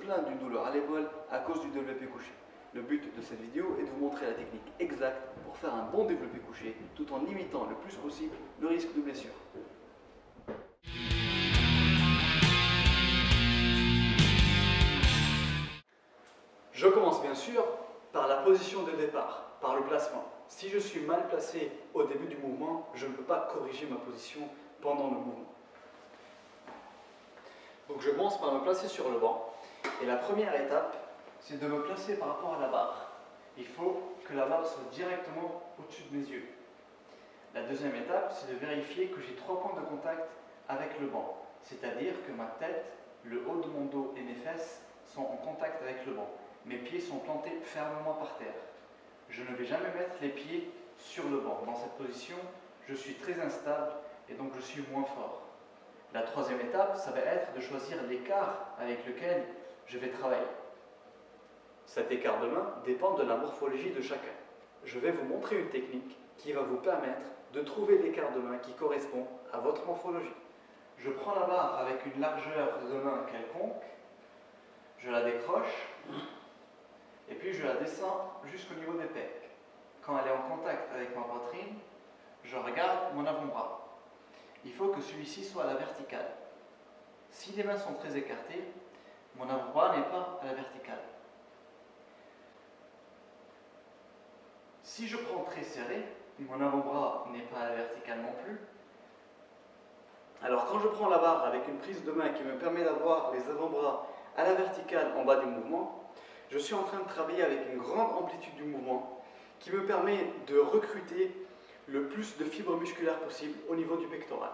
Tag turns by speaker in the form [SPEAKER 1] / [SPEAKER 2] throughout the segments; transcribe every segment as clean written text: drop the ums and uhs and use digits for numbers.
[SPEAKER 1] plaindre d'une douleur à l'épaule à cause du développé couché. Le but de cette vidéo est de vous montrer la technique exacte pour faire un bon développé couché tout en limitant le plus possible le risque de blessure. Je commence bien sûr par la position de départ, par le placement. Si je suis mal placé au début du mouvement, je ne peux pas corriger ma position pendant le mouvement. Donc je commence par me placer sur le banc. Et la première étape, c'est de me placer par rapport à la barre. Il faut que la barre soit directement au-dessus de mes yeux. La deuxième étape, c'est de vérifier que j'ai 3 points de contact avec le banc. C'est-à-dire que ma tête, le haut de mon dos et mes fesses sont en contact avec le banc. Mes pieds sont plantés fermement par terre. Je ne vais jamais mettre les pieds sur le banc. Dans cette position, je suis très instable et donc je suis moins fort. La troisième étape, ça va être de choisir l'écart avec lequel je vais travailler. Cet écart de main dépend de la morphologie de chacun. Je vais vous montrer une technique qui va vous permettre de trouver l'écart de main qui correspond à votre morphologie. Je prends la barre avec une largeur de main quelconque, je la décroche et puis je la descends jusqu'au niveau des pecs. Quand elle est en contact avec ma poitrine, je regarde mon avant-bras. Il faut que celui-ci soit à la verticale. Si les mains sont très écartées, mon avant-bras n'est pas à la verticale. Si je prends très serré, mon avant-bras n'est pas à la verticale non plus. Alors quand je prends la barre avec une prise de main qui me permet d'avoir les avant-bras à la verticale en bas du mouvement, je suis en train de travailler avec une grande amplitude du mouvement qui me permet de recruter le plus de fibres musculaires possible au niveau du pectoral.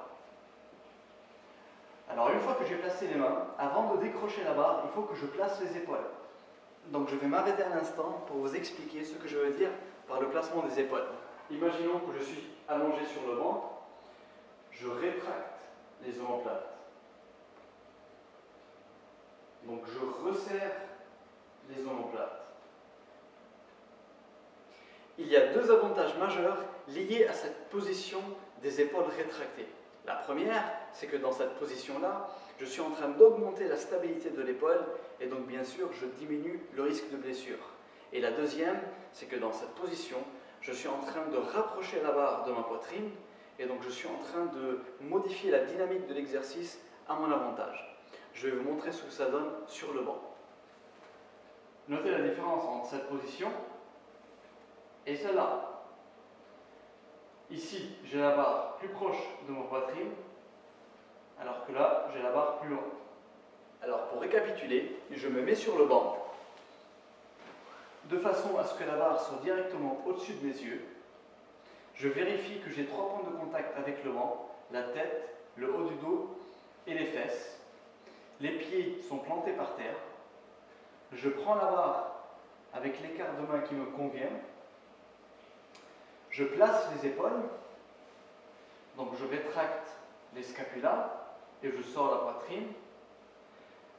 [SPEAKER 1] Alors une fois que j'ai placé les mains, avant de décrocher la barre, il faut que je place les épaules. Donc je vais m'arrêter un instant pour vous expliquer ce que je veux dire par le placement des épaules. Imaginons que je suis allongé sur le banc, je rétracte les omoplates. Donc je resserre les omoplates. Il y a 2 avantages majeurs liés à cette position des épaules rétractées. La première, c'est que dans cette position-là, je suis en train d'augmenter la stabilité de l'épaule et donc bien sûr, je diminue le risque de blessure. Et la deuxième, c'est que dans cette position, je suis en train de rapprocher la barre de ma poitrine et donc je suis en train de modifier la dynamique de l'exercice à mon avantage. Je vais vous montrer ce que ça donne sur le banc. Notez la différence entre cette position et celle-là. Ici, j'ai la barre plus proche de ma poitrine, alors que là, j'ai la barre plus loin. Alors, pour récapituler, je me mets sur le banc, de façon à ce que la barre soit directement au-dessus de mes yeux. Je vérifie que j'ai 3 points de contact avec le banc, la tête, le haut du dos et les fesses. Les pieds sont plantés par terre. Je prends la barre avec l'écart de main qui me convient. Je place les épaules, donc je rétracte les scapulas et je sors la poitrine.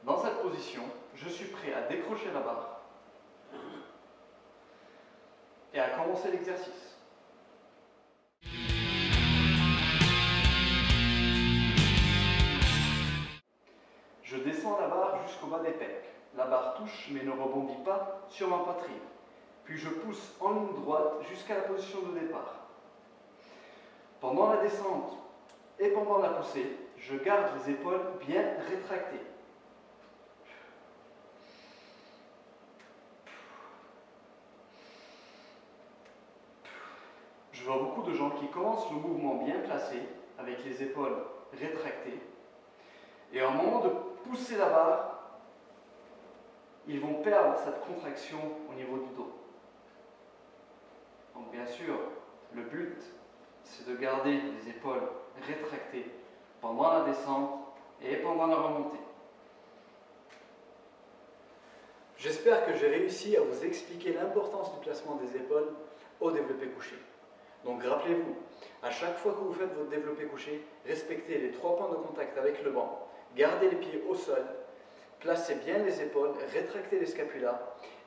[SPEAKER 1] Dans cette position, je suis prêt à décrocher la barre et à commencer l'exercice. Je descends la barre jusqu'au bas des pecs. La barre touche mais ne rebondit pas sur ma poitrine. Puis je pousse en ligne droite jusqu'à la position de départ. Pendant la descente et pendant la poussée, je garde les épaules bien rétractées. Je vois beaucoup de gens qui commencent le mouvement bien placé, avec les épaules rétractées, et au moment de pousser la barre, ils vont perdre cette contraction au niveau du dos. Donc bien sûr, le but, c'est de garder les épaules rétractées pendant la descente et pendant la remontée. J'espère que j'ai réussi à vous expliquer l'importance du placement des épaules au développé couché. Donc rappelez-vous, à chaque fois que vous faites votre développé couché, respectez les 3 points de contact avec le banc, gardez les pieds au sol, placez bien les épaules, rétractez les scapulas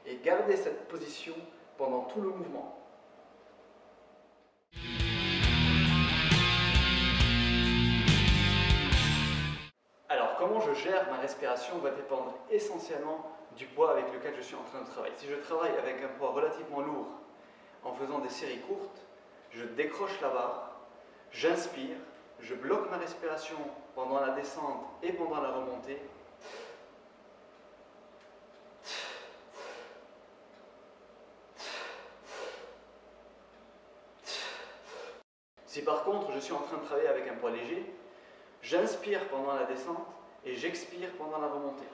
[SPEAKER 1] et gardez cette position pendant tout le mouvement. comment je gère ma respiration va dépendre essentiellement du poids avec lequel je suis en train de travailler. Si je travaille avec un poids relativement lourd en faisant des séries courtes, je décroche la barre, j'inspire, je bloque ma respiration pendant la descente et pendant la remontée. Si par contre je suis en train de travailler avec un poids léger, j'inspire pendant la descente et j'expire pendant la remontée.